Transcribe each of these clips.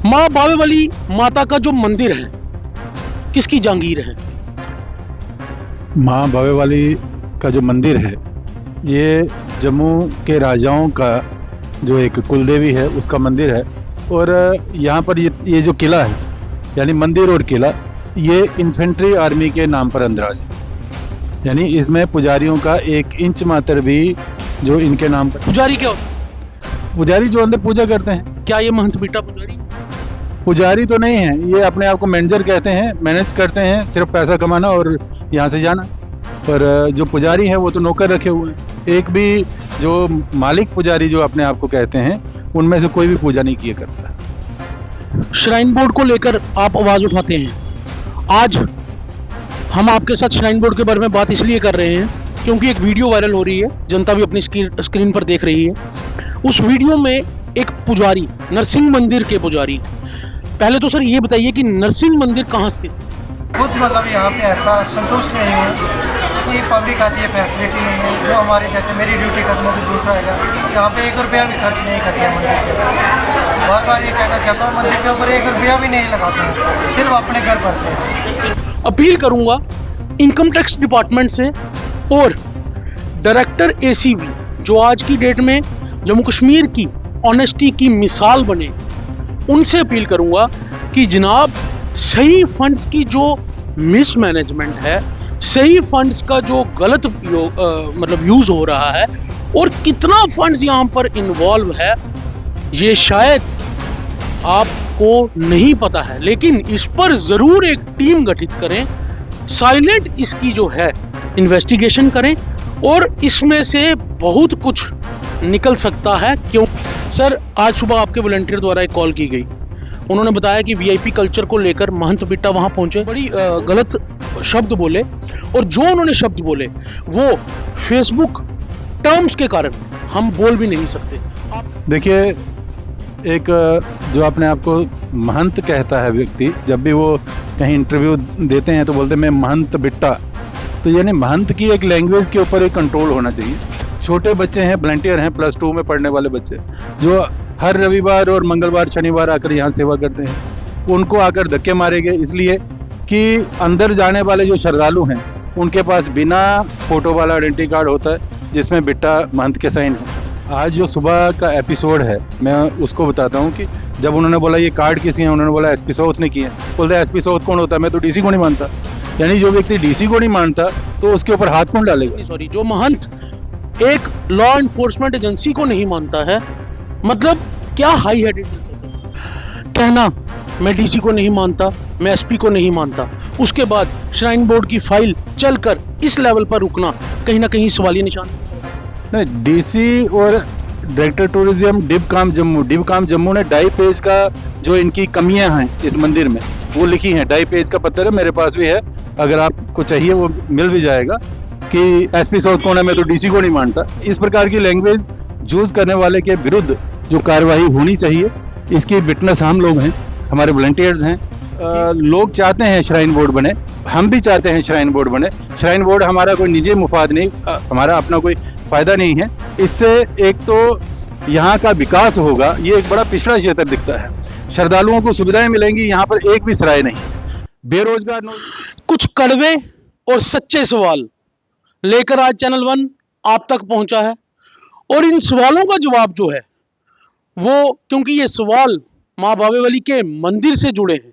माँ बावे वाली माता का जो मंदिर है किसकी जागीर है? माँ बावे वाली का जो मंदिर है ये जम्मू के राजाओं का जो एक कुलदेवी है उसका मंदिर है। और यहाँ पर ये जो किला है यानी मंदिर और किला ये इन्फेंट्री आर्मी के नाम पर अंदराज है। यानी इसमें पुजारियों का 1 इंच मात्र भी जो इनके नाम पर। पुजारी क्या होता है? पुजारी जो अंदर पूजा करते हैं। क्या ये महंत बेटा पुजारी? पुजारी तो नहीं है, ये अपने आप को मैनेजर कहते हैं, मैनेज करते हैं, सिर्फ पैसा कमाना और यहाँ से जाना। पर जो पुजारी है वो तो नौकर रखे हुए हैं। एक भी जो मालिक पुजारी जो अपने आप को कहते हैं उनमें से कोई भी पूजा नहीं किया करता। श्राइन बोर्ड को लेकर आप आवाज उठाते हैं। आज हम आपके साथ श्राइन बोर्ड के बारे में बात इसलिए कर रहे हैं क्योंकि एक वीडियो वायरल हो रही है, जनता भी अपनी स्क्रीन पर देख रही है। उस वीडियो में एक पुजारी, नरसिंह मंदिर के पुजारी, पहले तो सर ये बताइए कि नरसिंह मंदिर कहाँ स्थित? खुद मतलब यहाँ पे ऐसा संतुष्ट नहीं है कि पब्लिक आती है, फैसिलिटी नहीं है जो हमारी, जैसे मेरी ड्यूटी खत्म हो तो दूसरा आएगा, यहाँ पे 1 रुपया भी खर्च नहीं करते हैं मंदिर के। बार बार ये कहना चाहता हूँ, मंदिर के ऊपर 1 रुपया भी नहीं लगाते हैं, सिर्फ अपने घर भरते हैं। अपील करूंगा इनकम टैक्स डिपार्टमेंट से और डायरेक्टर एसीबी जो आज की डेट में जम्मू कश्मीर की ऑनेस्टी की मिसाल बने, उनसे अपील करूंगा कि जनाब सही फंड्स की जो मिसमैनेजमेंट है, सही फंड्स का जो गलत मतलब यूज हो रहा है और कितना फंड्स यहाँ पर इन्वॉल्व है ये शायद आपको नहीं पता है, लेकिन इस पर जरूर एक टीम गठित करें, साइलेंट इसकी जो है इन्वेस्टिगेशन करें और इसमें से बहुत कुछ निकल सकता है। क्यों सर, आज सुबह आपके वॉलंटियर द्वारा एक कॉल की गई, उन्होंने बताया कि वीआईपी कल्चर को लेकर महंत बिट्टा वहां पहुंचे, बड़ी गलत शब्द बोले और जो उन्होंने शब्द बोले वो फेसबुक टर्म्स के कारण हम बोल भी नहीं सकते। देखिए, एक जो अपने आप को महंत कहता है व्यक्ति, जब भी वो कहीं इंटरव्यू देते हैं तो बोलते हैं मैं महंत बिट्टा। तो यानी महंत की एक लैंग्वेज के ऊपर एक कंट्रोल होना चाहिए। छोटे बच्चे हैं, वॉलंटियर हैं, +2 में पढ़ने वाले बच्चे जो हर रविवार और मंगलवार शनिवार आकर यहाँ सेवा करते हैं, उनको आकर धक्के मारे गए इसलिए कि अंदर जाने वाले जो श्रद्धालु हैं उनके पास बिना फोटो वाला आइडेंटिटी कार्ड होता है जिसमें बिट्टा महंत के साइन है। आज जो सुबह का एपिसोड है मैं उसको बताता हूँ कि जब उन्होंने बोला ये कार्ड किसी हैं, उन्होंने बोला एसपी साउथ ने किए। बोलते एसपी साउथ कौन होता है, मैं तो डीसी को नहीं मानता। यानी जो व्यक्ति डीसी को नहीं मानता तो उसके ऊपर हाथ कौन डालेगा? सॉरी, जो महंत एक लॉ एनफोर्समेंट एजेंसी को नहीं मानता है, मतलब क्या हाई हेडेडनेस है सर कहना मैं डीसी को नहीं मानता, मैं एसपी को नहीं मानता, उसके बाद श्राइन बोर्ड की फाइल चलकर इस लेवल पर रुकना कहीं ना कहीं सवालिया निशान। नहीं, डीसी और डायरेक्टर टूरिज्म डिब काम जम्मू ने 2.5 पेज का जो इनकी कमियां हैं इस मंदिर में वो लिखी हैं। 2.5 पेज का पत्र है, मेरे पास भी है, अगर आपको चाहिए वो मिल भी जाएगा कि एसपी साउथ कौन है, मैं तो डीसी को नहीं मानता। इस प्रकार की लैंग्वेज यूज करने वाले के विरुद्ध जो कार्रवाई होनी चाहिए, इसकी विटनेस हम लोग हैं, हमारे वॉलंटियर्स हैं। लोग चाहते हैं श्राइन बोर्ड बने, हम भी चाहते हैं श्राइन बोर्ड बने। श्राइन बोर्ड हमारा कोई निजी मुफाद नहीं, हमारा अपना कोई फायदा नहीं है। इससे एक तो यहाँ का विकास होगा, ये एक बड़ा पिछड़ा क्षेत्र दिखता है, श्रद्धालुओं को सुविधाएं मिलेंगी, यहाँ पर एक भी सराय नहीं, बेरोजगार कुछ कड़वे और सच्चे सवाल लेकर आज चैनल 1 आप तक पहुंचा है और इन सवालों का जवाब जो है वो, क्योंकि ये सवाल माँ बावे वाली के मंदिर से जुड़े हैं,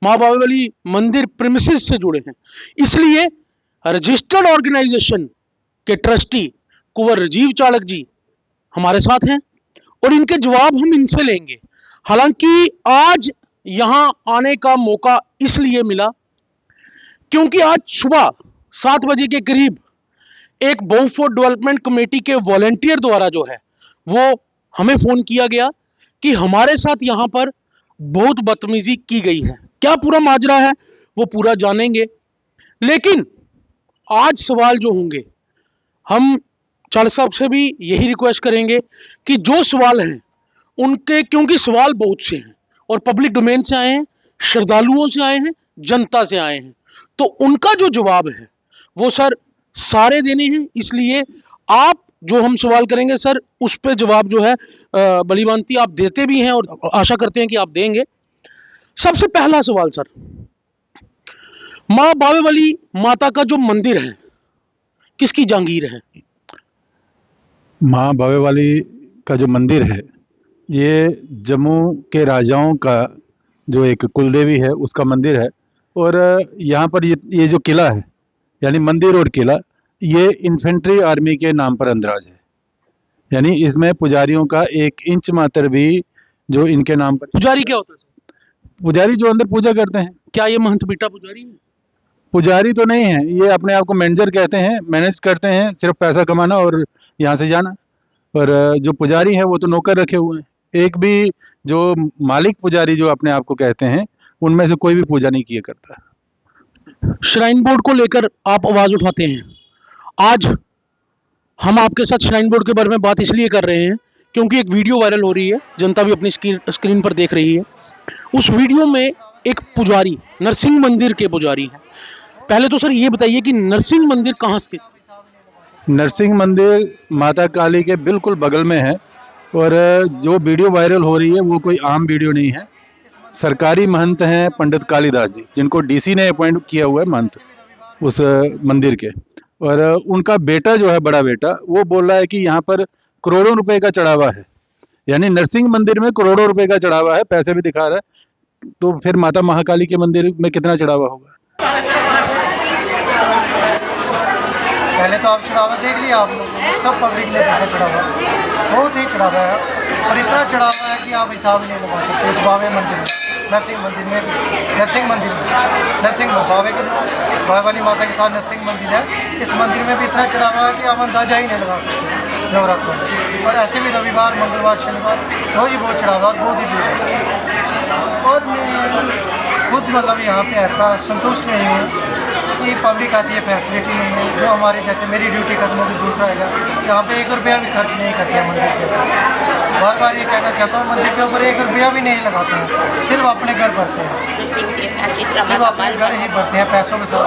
माँ बावे वाली मंदिर प्रीमिसेस से जुड़े हैं, इसलिए रजिस्टर्ड ऑर्गेनाइजेशन के ट्रस्टी कुंवर राजीव चाणक जी हमारे साथ हैं और इनके जवाब हम इनसे लेंगे। हालांकि आज यहां आने का मौका इसलिए मिला क्योंकि आज सुबह 7 बजे के करीब एक बोफोर्ड डेवलपमेंट कमेटी के वॉलंटियर द्वारा जो है वो हमें फोन किया गया कि हमारे साथ यहां पर बहुत बदतमीजी की गई है। क्या पूरा माजरा है वो पूरा जानेंगे, लेकिन आज सवाल जो होंगे हम चाणक साहब से भी यही रिक्वेस्ट करेंगे कि जो सवाल हैं उनके, क्योंकि सवाल बहुत से हैं और पब्लिक डोमेन से आए हैं, श्रद्धालुओं से आए हैं, जनता से आए हैं, तो उनका जो जवाब है वो सर सारे देने हैं। इसलिए आप जो हम सवाल करेंगे सर उस पे जवाब जो है भलीभांति आप देते भी हैं और आशा करते हैं कि आप देंगे। सबसे पहला सवाल सर, माँ बावे वाली माता का जो मंदिर है किसकी जागीर है? माँ बावे वाली का जो मंदिर है ये जम्मू के राजाओं का जो एक कुलदेवी है उसका मंदिर है। और यहाँ पर ये जो किला है यानी मंदिर और किला ये इन्फेंट्री आर्मी के नाम पर अंदराज है। यानी इसमें पुजारियों का 1 इंच मात्र भी जो इनके नाम पर, पुजारी क्या होता है सर? पुजारी जो अंदर पूजा करते हैं। क्या ये महंत बिट्टा पुजारी है? पुजारी तो नहीं है, ये अपने आप को मैनेजर कहते हैं, मैनेज करते हैं, सिर्फ पैसा कमाना और यहाँ से जाना। और जो पुजारी है वो तो नौकर रखे हुए हैं। एक भी जो मालिक पुजारी जो अपने आप को कहते हैं उनमें से कोई भी पूजा नहीं किया करता। श्राइन बोर्ड को लेकर आप आवाज उठाते हैं। आज हम आपके साथ श्राइन बोर्ड के बारे में बात इसलिए कर रहे हैं क्योंकि एक वीडियो वायरल हो रही है, जनता भी अपनी स्क्रीन पर देख रही है। उस वीडियो में एक पुजारी नरसिंह मंदिर के पुजारी हैं। पहले तो सर ये बताइए कि नरसिंह मंदिर कहाँ स्थित? नरसिंह मंदिर माता काली के बिल्कुल बगल में है। और जो वीडियो वायरल हो रही है वो कोई आम वीडियो नहीं है। सरकारी महंत हैं पंडित कालीदास जी, जिनको डीसी ने अपॉइंट किया हुआ है महंत उस मंदिर के। और उनका बेटा जो है, बड़ा बेटा, वो बोल रहा है कि यहाँ पर करोड़ों रुपए का चढ़ावा है। यानी नरसिंह मंदिर में करोड़ों रुपए का चढ़ावा है, पैसे भी दिखा रहा है। तो फिर माता महाकाली के मंदिर में कितना चढ़ावा होगा? पहले तो आप चढ़ावा देख लिया आप लोगों ने, सब पब्लिक ने देखा चढ़ावा, बहुत ही चढ़ावा है। और इतना चढ़ावा है कि आप हिसाब ही नहीं लगा सकते। इस बावे मंदिर में, नरसिंह मंदिर में, नरसिंह बावे के बावे वाली माता के साथ नरसिंह मंदिर है। इस मंदिर में भी इतना चढ़ावा है कि आप अंदाजा ही नहीं लगा सकते नवरात्रों में। और ऐसे भी रविवार, मंगलवार, शनिवार रोज ही बहुत चढ़ावा और बहुत ही भीड़ है। और मैं खुद मतलब यहाँ पे ऐसा संतुष्ट नहीं हूँ कि पब्लिक आती है, फैसिलिटी नहीं है। जो हमारे जैसे मेरी ड्यूटी खत्म होगी, दूसरा आएगा, यहाँ पे 1 रुपया भी खर्च नहीं करते हैं मंदिर के ऊपर। बार बार ये कहना चाहता हूँ, मंदिर के ऊपर 1 रुपया भी नहीं लगाते हैं, सिर्फ अपने घर भरते हैं, सिर्फ अपने घर ही भरते हैं पैसों के साथ।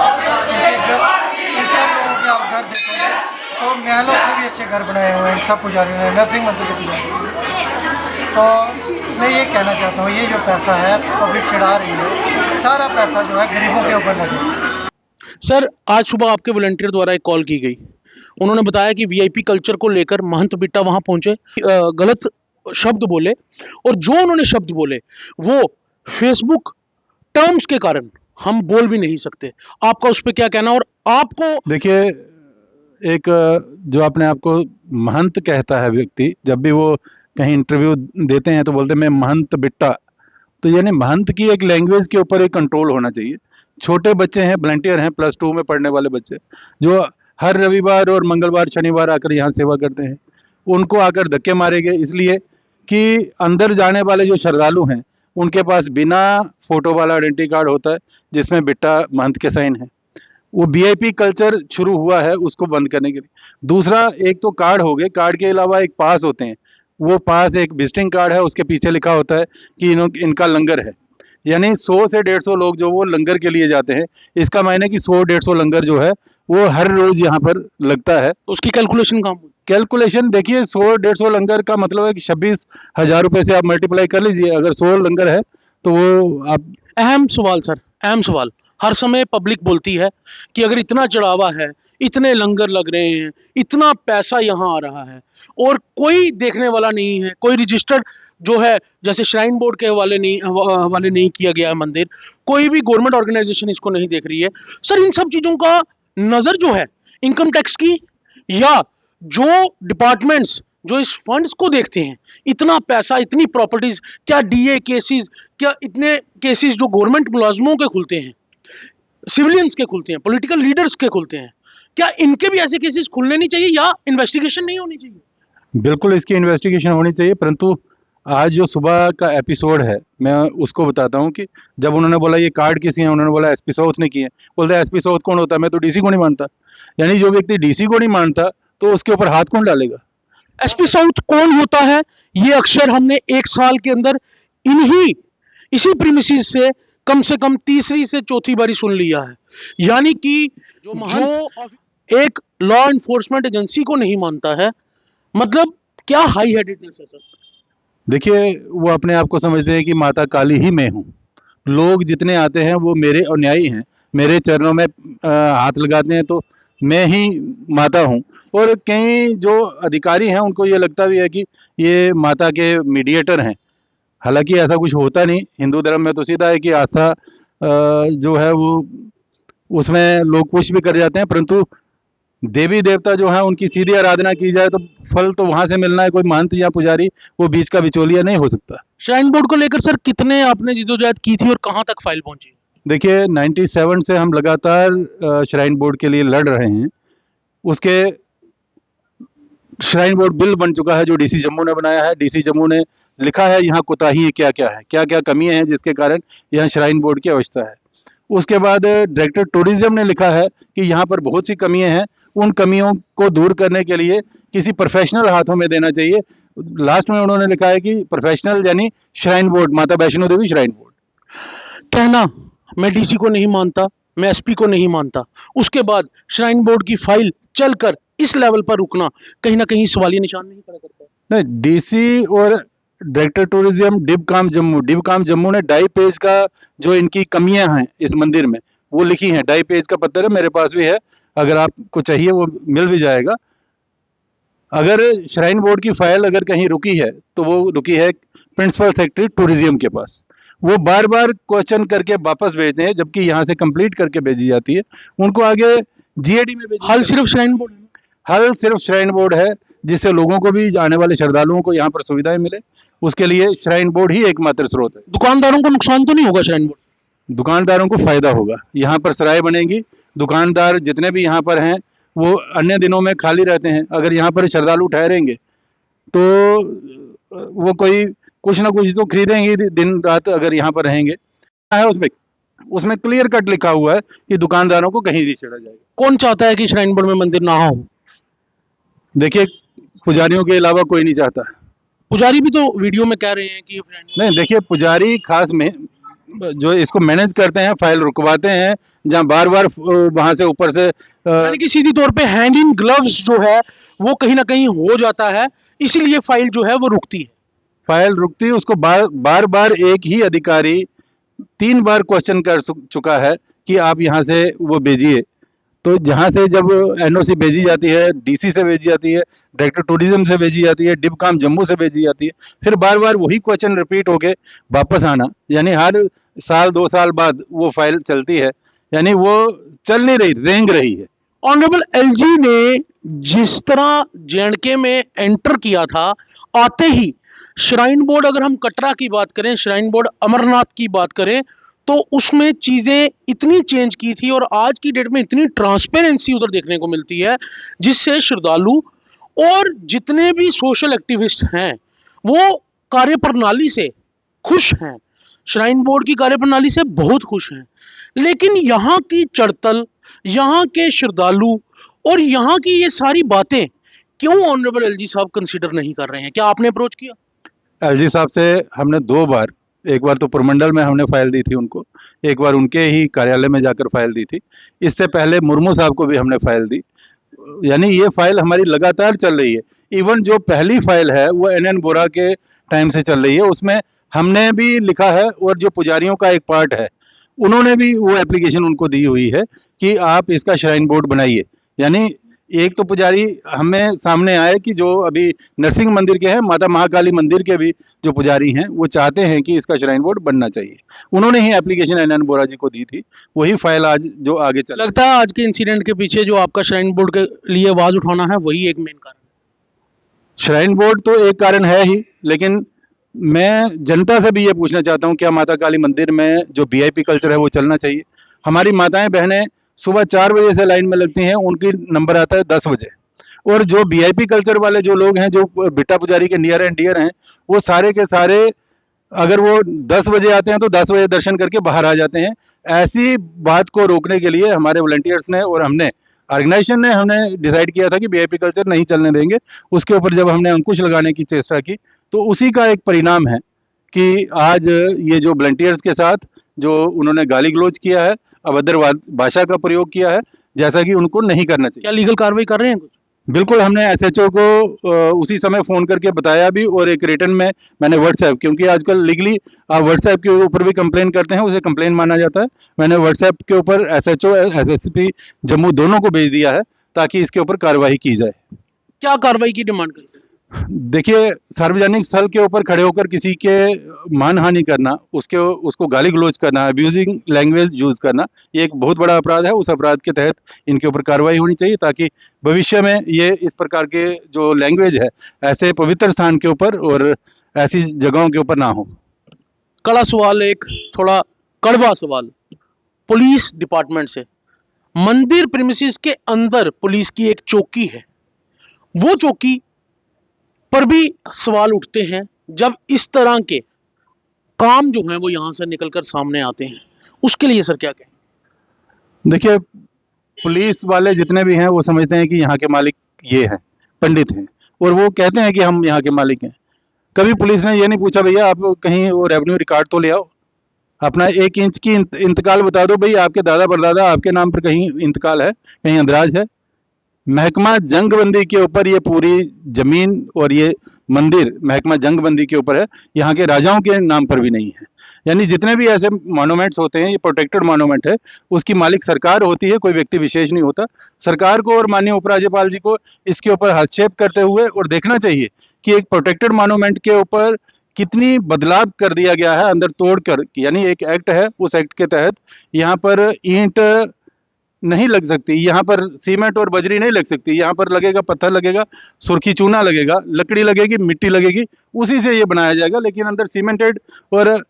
इन सब लोगों के आप घर देखोगे तो महलों से भी अच्छे घर बनाए हुए हैं सब पुजारियों ने नरसिंह मंदिर के पुजारी। तो मैं ये कहना चाहता हूँ, ये जो पैसा है पब्लिक चढ़ा रही है, सारा पैसा जो है गरीबों के ऊपर लगे। सर आज सुबह आपके वॉलंटियर द्वारा एक कॉल की गई। उन्होंने बताया कि वीआईपी कल्चर को लेकर महंत बिट्टा वहां पहुंचे, गलत शब्द बोले, और जो उन्होंने शब्द बोले वो फेसबुक टर्म्स के कारण हम बोल भी नहीं सकते। आपका उस पर क्या कहना? और आपको देखिए, एक जो अपने आप को महंत कहता है व्यक्ति, जब भी वो कहीं इंटरव्यू देते हैं तो बोलते हैं मैं महंत बिट्टा। तो यानी महंत की एक लैंग्वेज के ऊपर एक कंट्रोल होना चाहिए। छोटे बच्चे हैं, वॉलंटियर हैं, +2 में पढ़ने वाले बच्चे जो हर रविवार और मंगलवार शनिवार आकर यहाँ सेवा करते हैं, उनको आकर धक्के मारे गए इसलिए कि अंदर जाने वाले जो श्रद्धालु हैं उनके पास बिना फोटो वाला आइडेंटिटी कार्ड होता है जिसमें बिट्टा महंत के साइन है। वो वीआईपी कल्चर शुरू हुआ है उसको बंद करने के लिए। दूसरा, एक तो कार्ड हो गए, कार्ड के अलावा एक पास होते हैं। वो पास एक विजिटिंग कार्ड है, उसके पीछे लिखा होता है कि इनका लंगर है। यानी 100 से 150 लोग जो वो लंगर के लिए जाते हैं, इसका मायने कि 100-150 लंगर जो है वो हर रोज यहाँ पर लगता है। उसकी कैलकुलेशन काम कैलकुलेशन देखिए, 100-150 लंगर का मतलब है कि 26,000 रुपए से आप मल्टीप्लाई कर लीजिए। अगर 100 लंगर है तो वो आप। अहम सवाल सर, अहम सवाल। हर समय पब्लिक बोलती है कि अगर इतना चढ़ावा है, इतने लंगर लग रहे हैं, इतना पैसा यहाँ आ रहा है और कोई देखने वाला नहीं है, कोई रजिस्टर्ड जो है जैसे श्राइन बोर्ड के वाले नहीं किया गया है मंदिर, कोई भी गवर्नमेंट ऑर्गेनाइजेशन इसको नहीं देख रही है। सर इन सब चीजों का नजर जो है इनकम टैक्स की या जो डिपार्टमेंट्स जो इस फंड्स को देखते हैं, इतना पैसा, इतनी प्रॉपर्टीज, क्या डीए केसेस, क्या इतने केसेस जो गवर्नमेंट मुलाजमों के खुलते हैं, सिविलियंस के खुलते हैं, पॉलिटिकल लीडर्स के खुलते हैं, क्या इनके भी ऐसे केसेस खुलने नहीं चाहिए या इन्वेस्टिगेशन नहीं होनी चाहिए? बिल्कुल इसकी इन्वेस्टिगेशन होनी चाहिए, परंतु आज जो सुबह का एपिसोड है मैं उसको बताता हूँ कि जब उन्होंने बोला ये कार्ड किसी हैं, उन्होंने बोला एसपी साउथ ने किए। बोलते हैं एसपी साउथ कौन होता है? मैं तो डीसी को नहीं मानता। यानी जो व्यक्ति डीसी को नहीं मानता तो उसके ऊपर हाथ कौन डालेगा? एसपी साउथ कौन होता है ये अक्षर हमने 1 साल के अंदर इसी प्रीमिसेस से कम तीसरी से चौथी बारी सुन लिया है। यानी कि जो एक लॉ एनफोर्समेंट एजेंसी को नहीं मानता है, मतलब क्या हाई हेडेडनेस है सर। देखिए, वो अपने आप को समझते हैं कि माता काली ही मैं हूँ। लोग जितने आते हैं वो मेरे अनुयायी हैं, मेरे चरणों में हाथ लगाते हैं, तो मैं ही माता हूँ। और कई जो अधिकारी हैं उनको ये लगता भी है कि ये माता के मीडिएटर हैं, हालांकि ऐसा कुछ होता नहीं। हिंदू धर्म में तो सीधा है कि आस्था जो है वो उसमें लोग कुछ भी कर जाते हैं, परंतु देवी देवता जो है उनकी सीधी आराधना की जाए तो फल तो वहां से मिलना है। कोई महंत या पुजारी वो बीच का बिचौलिया नहीं हो सकता। श्राइन बोर्ड को लेकर सर कितने आपने जिदोजहद की थी और कहाँ तक फाइल पहुंची? देखिए 97 से हम लगातार श्राइन बोर्ड के लिए लड़ रहे हैं। उसके श्राइन बोर्ड बिल बन चुका है जो डीसी जम्मू ने बनाया है। डीसी जम्मू ने लिखा है यहाँ कोताही क्या क्या है, क्या क्या कमियां हैं जिसके कारण यहाँ श्राइन बोर्ड की अवस्था है। उसके बाद डायरेक्टर टूरिज्म ने लिखा है कि यहाँ पर बहुत सी कमियां हैं, उन कमियों को दूर करने के लिए किसी प्रोफेशनल हाथों में देना चाहिए। लास्ट में उन्होंने लिखा है कि प्रोफेशनल यानी श्राइन बोर्ड, माता वैष्णो देवी श्राइन बोर्ड। कहना मैं डीसी को नहीं मानता, मैं एसपी को नहीं मानता, उसके बाद श्राइन बोर्ड की फाइल चलकर इस लेवल पर रुकना कहीं ना कहीं सवालिया निशान नहीं खड़ा करता है? नहीं, डीसी और डायरेक्टर टूरिज्म डिब काम जम्मू ने 2.5 पेज का जो इनकी कमियां हैं इस मंदिर में वो लिखी हैं। 2.5 पेज का पत्र है, मेरे पास भी है, अगर आपको चाहिए वो मिल भी जाएगा। अगर श्राइन बोर्ड की फाइल अगर कहीं रुकी है तो वो रुकी है प्रिंसिपल सेक्रेटरी टूरिज्म के पास। वो बार बार क्वेश्चन करके वापस भेजते हैं, जबकि यहाँ से कंप्लीट करके भेजी जाती है, उनको आगे जीएडी में भेजी। हल सिर्फ श्राइन बोर्ड है? हल सिर्फ श्राइन बोर्ड है, जिससे लोगों को भी, आने वाले श्रद्धालुओं को यहाँ पर सुविधाएं मिले, उसके लिए श्राइन बोर्ड ही एकमात्र स्रोत है। दुकानदारों को नुकसान तो नहीं होगा श्राइन बोर्ड? दुकानदारों को फायदा होगा। यहाँ पर सराय बनेगी, दुकानदार जितने भी यहाँ पर हैं वो अन्य दिनों में खाली रहते हैं। अगर यहाँ पर श्रद्धालु ठहरेंगे तो वो कोई कुछ ना कुछ तो खरीदेंगे दिन रात, अगर यहाँ पर रहेंगे है। उसमें क्लियर कट लिखा हुआ है कि दुकानदारों को कहीं नहीं छेड़ा जाएगा। कौन चाहता है कि श्राइन बोर्ड में मंदिर ना हो? देखिए, पुजारियों के अलावा कोई नहीं चाहता। पुजारी भी तो वीडियो में कह रहे हैं कि नहीं, देखिए पुजारी खास में जो इसको मैनेज करते हैं, फाइल रुकवाते हैं, जहाँ बार बार वहां से ऊपर से यानी कि सीधी तौर पे हैंड इन ग्लव्स जो है वो कहीं ना कहीं हो जाता है, इसीलिए फाइल जो है वो रुकती है। फाइल रुकती है, उसको बार बार एक ही अधिकारी 3 बार क्वेश्चन कर चुका है कि आप यहाँ से वो भेजिए। तो जहाँ से जब एनओसी भेजी जाती है, डीसी से भेजी जाती है, डायरेक्टर टूरिज्म से भेजी जाती है, डिब काम जम्मू से भेजी जाती है, फिर बार बार वही क्वेश्चन रिपीट होके वापस आना, यानी हर साल 2 साल बाद वो फाइल चलती है, यानी वो चल नहीं रही, रेंग रही है। ऑनरेबल एलजी ने जिस तरह जेएंडके में एंटर किया था, आते ही श्राइन बोर्ड, अगर हम कटरा की बात करें, श्राइन बोर्ड अमरनाथ की बात करें, तो उसमें चीज़ें इतनी चेंज की थी और आज की डेट में इतनी ट्रांसपेरेंसी उधर देखने को मिलती है, जिससे श्रद्धालु और जितने भी सोशल एक्टिविस्ट हैं वो कार्यप्रणाली से खुश हैं, श्राइन बोर्ड की कार्यप्रणाली से बहुत खुश हैं। लेकिन यहाँ की चढ़तल, यहाँ के श्रद्धालु और यहाँ की ये सारी बातें क्यों ऑनरेबल एलजी साहब कंसीडर नहीं कर रहे हैं? क्या आपने अप्रोच किया? एलजी साहब से हमने 2 बार, एक बार तो पुरमंडल में हमने फाइल दी थी उनको, एक बार उनके ही कार्यालय में जाकर फाइल दी थी। इससे पहले मुर्मू साहब को भी हमने फाइल दी, यानी ये फाइल हमारी लगातार चल रही है। इवन जो पहली फाइल है वो एनएन बोरा के टाइम से चल रही है, उसमें हमने भी लिखा है और जो पुजारियों का एक पार्ट है उन्होंने भी वो एप्लीकेशन उनको दी हुई है कि आप इसका श्राइन बोर्ड बनाइए। यानी एक तो पुजारी हमें सामने आए कि जो अभी नरसिंह मंदिर के हैं, माता महाकाली मंदिर के भी जो पुजारी हैं वो चाहते हैं कि इसका श्राइन बोर्ड बनना चाहिए। उन्होंने ही एप्लीकेशन एनएन बोरा जी को दी थी, वही फाइल आज जो आगे चल लगता है आज के इंसिडेंट के पीछे जो आपका श्राइन बोर्ड के लिए आवाज उठाना है वही एक मेन कारण है। श्राइन बोर्ड तो एक कारण है ही, लेकिन मैं जनता से भी ये पूछना चाहता हूँ, क्या माता काली मंदिर में जो वीआईपी कल्चर है वो चलना चाहिए? हमारी माताएं बहनें सुबह 4 बजे से लाइन में लगती हैं, उनकी नंबर आता है 10 बजे। और जो वीआईपी कल्चर वाले जो लोग हैं, जो बिट्टा पुजारी के नियर एंड डियर हैं, वो सारे के सारे अगर वो 10 बजे आते हैं तो 10 बजे दर्शन करके बाहर आ जाते हैं। ऐसी बात को रोकने के लिए हमारे वॉलंटियर्स ने और हमने ऑर्गेनाइजेशन ने हमने डिसाइड किया था कि वीआईपी कल्चर नहीं चलने देंगे। उसके ऊपर जब हमने अंकुश लगाने की चेष्टा की तो उसी का एक परिणाम है कि आज ये जो वॉलंटियर्स के साथ जो उन्होंने गाली गलौज किया है, अभद्र भाषा का प्रयोग किया है, जैसा कि उनको नहीं करना चाहिए। क्या लीगल कार्रवाई कर रहे हैं कुछ? बिल्कुल, हमने एसएचओ को उसी समय फ़ोन करके बताया भी, और एक रिटन में मैंने व्हाट्सएप, क्योंकि आजकल लीगली आप व्हाट्सएप के ऊपर भी कंप्लेन करते हैं, उसे कंप्लेन माना जाता है। मैंने व्हाट्सएप के ऊपर एसएचओ, एसएसपी जम्मू दोनों को भेज दिया है ताकि इसके ऊपर कार्रवाई की जाए। क्या कार्रवाई की डिमांड करते हैं? देखिए, सार्वजनिक स्थल के ऊपर खड़े होकर किसी के मानहानि करना, उसको गाली-गलौज करना, अब्यूजिंग लैंग्वेज यूज़ करना, ये एक बहुत बड़ा अपराध है। उस अपराध के तहत इनके ऊपर कार्रवाई होनी चाहिए ताकि भविष्य में ये इस प्रकार के जो लैंग्वेज है, ऐसे पवित्र स्थान के ऊपर और ऐसी जगहों के ऊपर ना हो। कड़ा सवाल, एक थोड़ा कड़वा सवाल पुलिस डिपार्टमेंट से। मंदिर प्रीमिसेस के अंदर पुलिस की एक चौकी है, वो चौकी पर भी सवाल उठते हैं जब इस तरह के काम जो हैं वो यहां से निकलकर सामने आते हैं। उसके लिए सर क्या कहें? देखिए, पुलिस वाले जितने भी हैं वो समझते हैं कि यहाँ के मालिक ये हैं, पंडित हैं, और वो कहते हैं कि हम यहाँ के मालिक हैं। कभी पुलिस ने ये नहीं पूछा भैया आप कहीं वो रेवेन्यू रिकॉर्ड तो ले आओ, अपना 1 इंच की इंतकाल बता दो, भाई आपके दादा परदादा आपके नाम पर कहीं इंतकाल है, कहीं अंदराज है। महकमा जंगबंदी के ऊपर ये पूरी जमीन और ये मंदिर महकमा जंगबंदी के ऊपर है, यहाँ के राजाओं के नाम पर भी नहीं है। यानी जितने भी ऐसे मॉन्यूमेंट्स होते हैं, ये प्रोटेक्टेड मॉन्यूमेंट है, उसकी मालिक सरकार होती है, कोई व्यक्ति विशेष नहीं होता। सरकार को और माननीय उपराज्यपाल जी को इसके ऊपर हस्तक्षेप करते हुए और देखना चाहिए कि एक प्रोटेक्टेड मॉन्यूमेंट के ऊपर कितनी बदलाव कर दिया गया है अंदर तोड़कर। यानी एक एक्ट है, उस एक्ट के तहत यहाँ पर ईंट नहीं लग सकती, यहाँ पर सीमेंट और बजरी नहीं लग सकती, यहाँ पर लगेगा पत्थर लगेगा, सुर्खी चूना लगेगा, लकड़ी लगेगी, मिट्टी लगेगी, उसी से ये बनाया जाएगा, लेकिन अंदर सीमेंटेड। और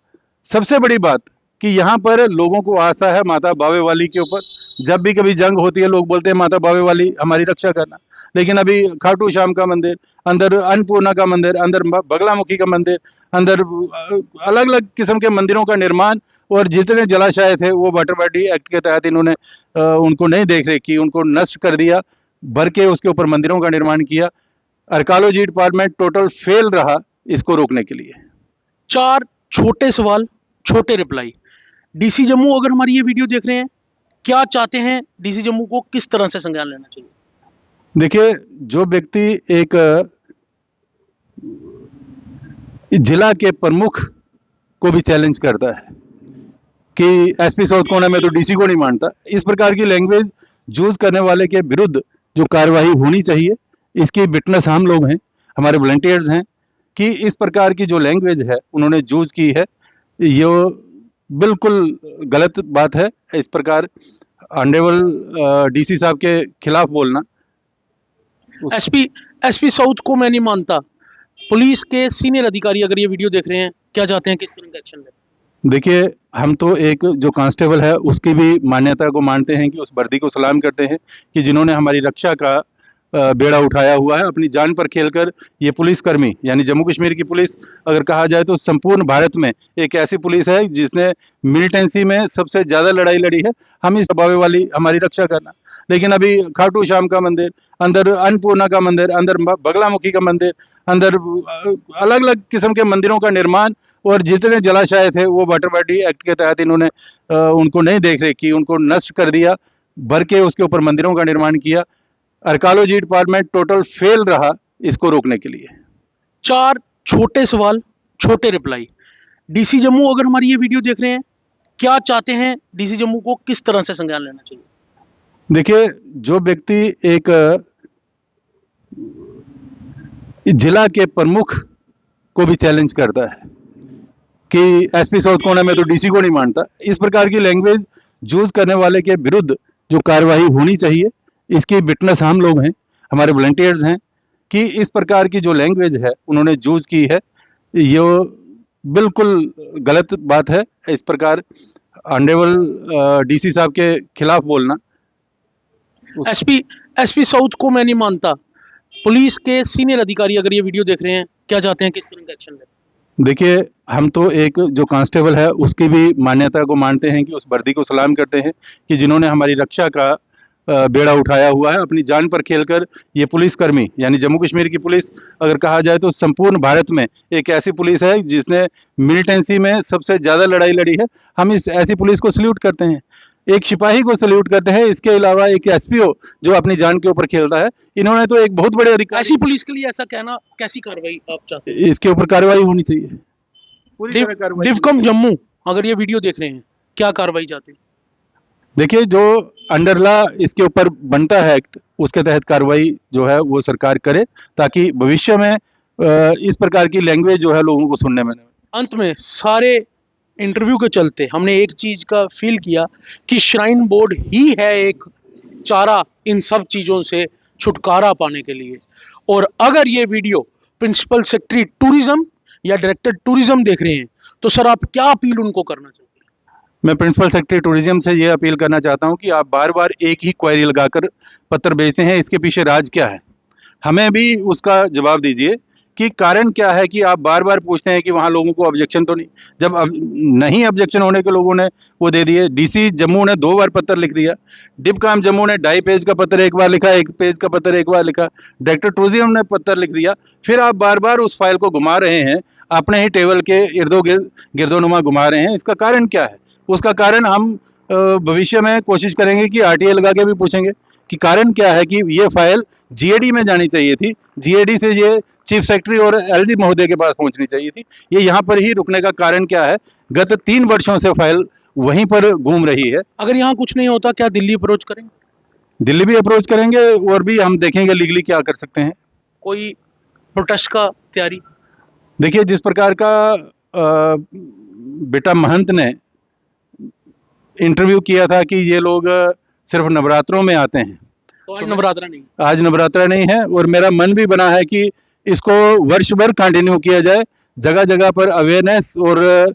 सबसे बड़ी बात कि यहाँ पर लोगों को आस्था है माता बावे वाली के ऊपर। जब भी कभी जंग होती है लोग बोलते हैं माता बावे वाली हमारी रक्षा करना, लेकिन अभी खाटू श्याम का मंदिर, अंदर अन्नपूर्णा का मंदिर, अंदर बगलामुखी का मंदिर, अंदर अलग अलग किस्म के मंदिरों का निर्माण, और जितने जलाशय थे वो वाटर बॉडी एक्ट के तहत इन्होंने उनको नहीं देख रेख की, उनको नष्ट कर दिया, भर के उसके ऊपर मंदिरों का निर्माण किया। आर्कियोलॉजी डिपार्टमेंट टोटल फेल रहा इसको रोकने के लिए। 4 छोटे सवाल, छोटे रिप्लाई। डीसी जम्मू अगर हमारी ये वीडियो देख रहे हैं, क्या चाहते हैं डीसी जम्मू को किस तरह से संज्ञान लेना चाहिए? देखिए, जो व्यक्ति एक जिला के प्रमुख को भी चैलेंज करता है कि एसपी साउथ कोना में तो डीसी को नहीं मानता, इस प्रकार की लैंग्वेज यूज करने वाले के विरुद्ध जो कार्रवाई होनी चाहिए, इसकी विटनेस हम लोग हैं, हमारे वॉलंटियर्स हैं कि इस प्रकार की जो लैंग्वेज है उन्होंने यूज की है, ये बिल्कुल गलत बात है। इस प्रकार ऑनरेबल डीसी साहब के खिलाफ बोलना। एसपी साउथ को मैं नहीं मानता, पुलिस के सीनियर अधिकारी अगर ये वीडियो देख रहे हैं, क्या चाहते हैं किस तरह का एक्शन ले? देखिए, हम तो एक जो कांस्टेबल है उसकी भी मान्यता को मानते हैं कि उस वर्दी को सलाम करते हैं कि जिन्होंने हमारी रक्षा का बेड़ा उठाया हुआ है, अपनी जान पर खेलकर। ये पुलिसकर्मी यानी जम्मू कश्मीर की पुलिस अगर कहा जाए तो संपूर्ण भारत में एक ऐसी पुलिस है जिसने मिलिटेंसी में सबसे ज़्यादा लड़ाई लड़ी है। हम इस दबावे वाली हमारी रक्षा करना, लेकिन अभी खाटू श्याम का मंदिर, अंदर अन्नपूर्णा का मंदिर, अंदर बगलामुखी का मंदिर, अंदर अलग अलग किस्म के मंदिरों का निर्माण, और जितने जलाशय थे वो वाटर बॉडी एक्ट के तहत इन्होंने उनको नहीं देख रेख की, उनको नष्ट कर दिया, भर के उसके ऊपर मंदिरों का निर्माण किया। आर्कियोलॉजी डिपार्टमेंट टोटल फेल रहा इसको रोकने के लिए। 4 छोटे सवाल, छोटे रिप्लाई। डीसी जम्मू अगर हमारी ये वीडियो देख रहे हैं, क्या चाहते हैं डीसी जम्मू को किस तरह से संज्ञान लेना चाहिए? देखिए, जो व्यक्ति एक जिला के प्रमुख को भी चैलेंज करता है कि एसपी साउथ कोना में तो डीसी को नहीं मानता, इस प्रकार की लैंग्वेज यूज करने वाले के विरुद्ध जो कार्रवाई होनी चाहिए, इसकी विटनेस हम लोग हैं, हमारे वॉलंटियर्स हैं कि इस प्रकार की जो लैंग्वेज है उन्होंने यूज की है, ये बिल्कुल गलत बात है। इस प्रकार ऑनरेबल डीसी साहब के खिलाफ बोलना। एसपी साउथ को मैं नहीं मानता, पुलिस के सीनियर अधिकारी अगर ये वीडियो देख रहे हैं, क्या चाहते हैं किस तरह का एक्शन ले? देखिए, हम तो एक जो कांस्टेबल है उसकी भी मान्यता को मानते हैं कि उस वर्दी को सलाम करते हैं कि जिन्होंने हमारी रक्षा का बेड़ा उठाया हुआ है, अपनी जान पर खेलकर। ये पुलिसकर्मी यानी जम्मू कश्मीर की पुलिस अगर कहा जाए तो संपूर्ण भारत में एक ऐसी पुलिस है जिसने मिलिटेंसी में सबसे ज़्यादा लड़ाई लड़ी है। हम इस ऐसी पुलिस को सल्यूट करते हैं। एक सिपाही को सल्यूट करते हैं। इसके अलावा एक एसपीओ जो अपनी जान के ऊपर खेलता है, इन्होंने तो एक बहुत बड़े अधिकार, ऐसी पुलिस के लिए ऐसा कहना, कैसी कार्रवाई आप चाहते हैं? इसके ऊपर कार्रवाई होनी चाहिए, पूरी तरह कार्रवाई। डिवकॉम जम्मू अगर ये वीडियो देख रहे हैं, क्या कार्रवाई चाहते हैं? देखिए, जो अंडर लॉ इसके ऊपर बनता है एक्ट, उसके तहत कार्रवाई जो है वो सरकार करे, ताकि भविष्य में इस प्रकार की लैंग्वेज जो है लोगों को सुनने में न आए। अंत में सारे इंटरव्यू के चलते हमने एक चीज का फील किया कि श्राइन बोर्ड ही है एक चारा इन सब चीजों से छुटकारा पाने के लिए। और अगर ये वीडियो प्रिंसिपल सेक्रेटरी टूरिज्म या डायरेक्टर टूरिज्म देख रहे हैं, तो सर आप क्या अपील उनको करना चाहते हैं? मैं प्रिंसिपल सेक्रेटरी टूरिज्म से ये अपील करना चाहता हूँ कि आप बार बार एक ही क्वेरी लगाकर पत्र भेजते हैं, इसके पीछे राज क्या है? हमें भी उसका जवाब दीजिए कि कारण क्या है कि आप बार बार पूछते हैं कि वहाँ लोगों को ऑब्जेक्शन तो नहीं, जब अब नहीं ऑब्जेक्शन होने के लोगों ने वो दे दिए। डीसी जम्मू ने 2 बार पत्र लिख दिया, डिवकॉम जम्मू ने 2.5 पेज का पत्र एक बार लिखा, 1 पेज का पत्र एक बार लिखा, डायरेक्टर टूरिज्म ने पत्र लिख दिया। फिर आप बार बार उस फाइल को घुमा रहे हैं, अपने ही टेबल के इर्दो गिर्दोनुमा घुमा रहे हैं। इसका कारण क्या है? उसका कारण हम भविष्य में कोशिश करेंगे कि आरटीआई लगा के भी पूछेंगे कि कारण क्या है कि ये फाइल जीएडी में जानी चाहिए थी, जीएडी से ये चीफ सेक्रेटरी और एलजी महोदय के पास पहुंचनी चाहिए थी, ये यहाँ पर ही रुकने का कारण क्या है? गत 3 वर्षों से फाइल वहीं पर घूम रही है। अगर यहाँ कुछ नहीं होता, क्या दिल्ली अप्रोच करेंगे? दिल्ली भी अप्रोच करेंगे और भी हम देखेंगे लीगली क्या कर सकते हैं। कोई प्रोटेस्ट का तैयारी? देखिए, जिस प्रकार का बेटा महंत ने इंटरव्यू किया था कि ये लोग सिर्फ नवरात्रों में आते हैं, तो आज नवरात्रा नहीं, आज नवरात्रा नहीं है, और मेरा मन भी बना है कि इसको वर्ष भर कंटिन्यू किया जाए, जगह जगह पर अवेयरनेस और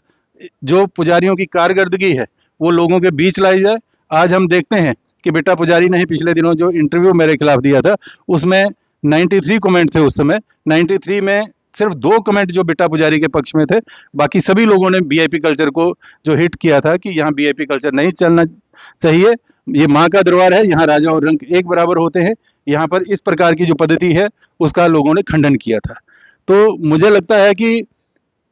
जो पुजारियों की कारकर्दगी है वो लोगों के बीच लाई जाए। आज हम देखते हैं कि बेटा पुजारी ने ही पिछले दिनों जो इंटरव्यू मेरे खिलाफ दिया था, उसमें 93 कमेंट थे। उस समय 93 में सिर्फ 2 कमेंट जो बेटा पुजारी के पक्ष में थे, बाकी सभी लोगों ने वीआईपी कल्चर को जो हिट किया था कि यहाँ वीआईपी कल्चर नहीं चलना चाहिए, ये माँ का दरबार है, यहाँ राजा और रंक एक बराबर होते हैं, यहाँ पर इस प्रकार की जो पद्धति है उसका लोगों ने खंडन किया था। तो मुझे लगता है कि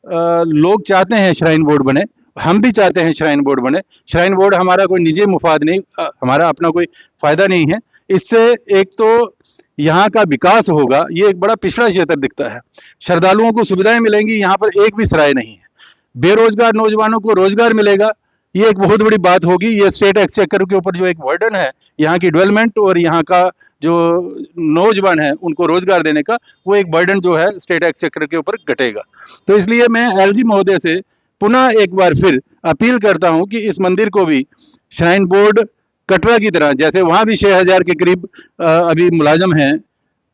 लोग चाहते हैं श्राइन बोर्ड बने, हम भी चाहते हैं श्राइन बोर्ड बने। श्राइन बोर्ड हमारा कोई निजी मुफाद नहीं, हमारा अपना कोई फायदा नहीं है। इससे एक तो यहाँ का विकास होगा, ये एक बड़ा पिछड़ा क्षेत्र दिखता है, श्रद्धालुओं को सुविधाएं मिलेंगी, यहाँ पर एक भी सराय नहीं है, बेरोजगार नौजवानों को रोजगार मिलेगा, ये एक बहुत बड़ी बात होगी। ये स्टेट एक्सचेकर के ऊपर जो एक बर्डन है यहाँ की डेवलपमेंट और यहाँ का जो नौजवान है उनको रोजगार देने का, वो एक बर्डन जो है स्टेट एक्सचेकर के ऊपर घटेगा। तो इसलिए मैं एलजी महोदय से पुनः एक बार फिर अपील करता हूं कि इस मंदिर को भी श्राइन बोर्ड कटरा की तरह, जैसे वहां भी 6000 के करीब अभी मुलाजम हैं,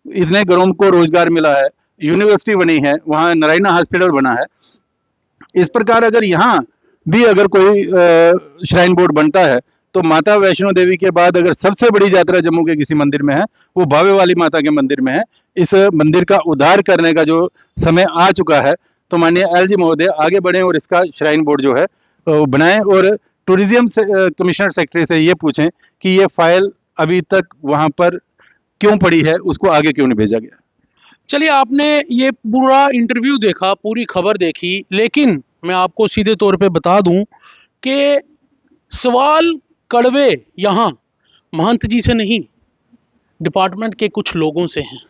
इतने घरों को रोजगार मिला है, यूनिवर्सिटी बनी है, वहाँ नारायणा हॉस्पिटल बना है, इस प्रकार अगर यहाँ भी अगर कोई श्राइन बोर्ड बनता है तो माता वैष्णो देवी के बाद अगर सबसे बड़ी यात्रा जम्मू के किसी मंदिर में है वो भावे वाली माता के मंदिर में है। इस मंदिर का उद्धार करने का जो समय आ चुका है, तो माननीय एलजी महोदय आगे बढ़े और इसका श्राइन बोर्ड जो है बनाएं और टूरिज्म से कमिश्नर सेक्रेटरी से ये पूछें कि ये फाइल अभी तक वहाँ पर क्यों पड़ी है, उसको आगे क्यों नहीं भेजा गया। चलिए, आपने ये पूरा इंटरव्यू देखा, पूरी खबर देखी, लेकिन मैं आपको सीधे तौर पे बता दूं कि सवाल कड़वे यहाँ महंत जी से नहीं, डिपार्टमेंट के कुछ लोगों से हैं।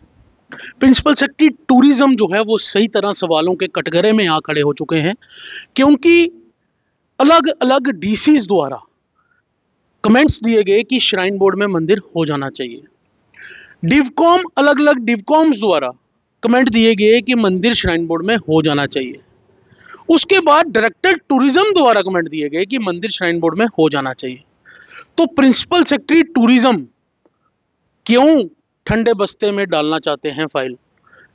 प्रिंसिपल सेक्रेटरी टूरिज्म जो है वो सही तरह सवालों के कटघरे में आ खड़े हो चुके हैं, क्योंकि अलग अलग डीसीज द्वारा कमेंट्स दिए गए कि श्राइन बोर्ड में मंदिर हो जाना चाहिए। डिवकॉम, अलग अलग डिवकॉम्स द्वारा कमेंट दिए गए कि मंदिर श्राइन बोर्ड में हो जाना चाहिए। उसके बाद डायरेक्टर टूरिज्म द्वारा कमेंट दिए गए कि मंदिर श्राइन बोर्ड में हो जाना चाहिए। तो प्रिंसिपल सेक्रेटरी टूरिज्म क्यों ठंडे बस्ते में डालना चाहते हैं फाइल,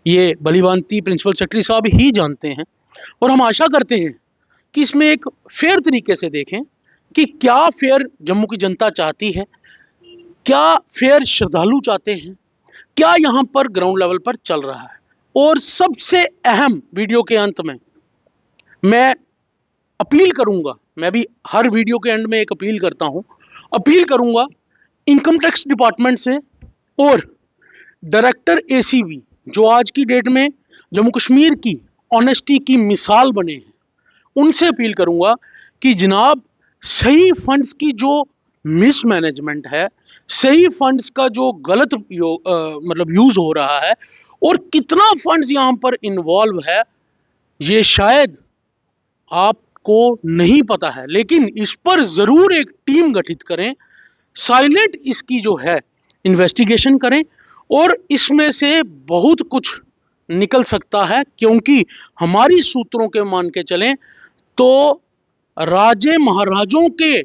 ये भलीभांति प्रिंसिपल सेक्रेटरी साहब ही जानते हैं। और हम आशा करते हैं कि इसमें एक फेयर तरीके से देखें कि क्या फेयर जम्मू की जनता चाहती है, क्या फेयर श्रद्धालु चाहते हैं, क्या यहाँ पर ग्राउंड लेवल पर चल रहा है। और सबसे अहम, वीडियो के अंत में मैं अपील करूंगा, मैं भी हर वीडियो के एंड में एक अपील करता हूं, अपील करूंगा इनकम टैक्स डिपार्टमेंट से और डायरेक्टर एसीबी जो आज की डेट में जम्मू कश्मीर की ऑनेस्टी की मिसाल बने हैं, उनसे अपील करूंगा कि जनाब सही फंड्स की जो मिसमैनेजमेंट है, सही फंड्स का जो गलत मतलब यूज हो रहा है, और कितना फंड्स यहाँ पर इन्वॉल्व है ये शायद आपको नहीं पता है। लेकिन इस पर जरूर एक टीम गठित करें, साइलेंट इसकी जो है इन्वेस्टिगेशन करें, और इसमें से बहुत कुछ निकल सकता है। क्योंकि हमारी सूत्रों के मान के चलें तो राजे महाराजों के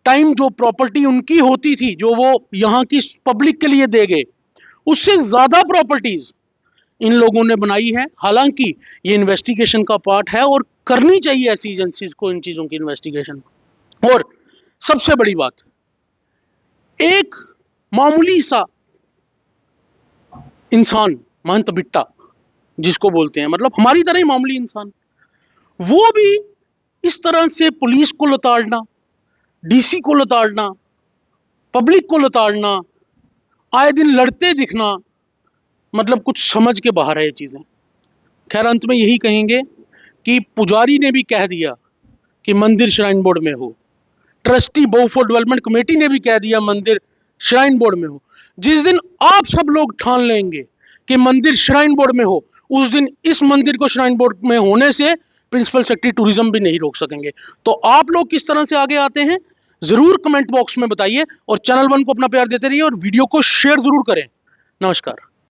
टाइम जो प्रॉपर्टी उनकी होती थी, जो वो यहाँ की पब्लिक के लिए दे गए, उससे ज्यादा प्रॉपर्टीज इन लोगों ने बनाई है। हालांकि ये इन्वेस्टिगेशन का पार्ट है और करनी चाहिए ऐसी एजेंसीज को इन चीजों की इन्वेस्टिगेशन। और सबसे बड़ी बात, एक मामूली सा इंसान, महंत बिट्टा जिसको बोलते हैं, मतलब हमारी तरह ही मामूली इंसान, वो भी इस तरह से पुलिस को लताड़ना, डीसी को लताड़ना, पब्लिक को लताड़ना, आए दिन लड़ते दिखना, मतलब कुछ समझ के बाहर है ये चीजें। खैर अंत में यही कहेंगे कि पुजारी ने भी कह दिया कि मंदिर श्राइन बोर्ड में हो, ट्रस्टी बोफोर्ड डेवलपमेंट कमेटी ने भी कह दिया मंदिर श्राइन बोर्ड में हो। जिस दिन आप सब लोग ठान लेंगे कि मंदिर श्राइन बोर्ड में हो, उस दिन इस मंदिर को श्राइन बोर्ड में होने से प्रिंसिपल सेक्रेटरी टूरिज्म भी नहीं रोक सकेंगे। तो आप लोग किस तरह से आगे आते हैं जरूर कमेंट बॉक्स में बताइए, और चैनल 1 को अपना प्यार देते रहिए और वीडियो को शेयर जरूर करें। नमस्कार।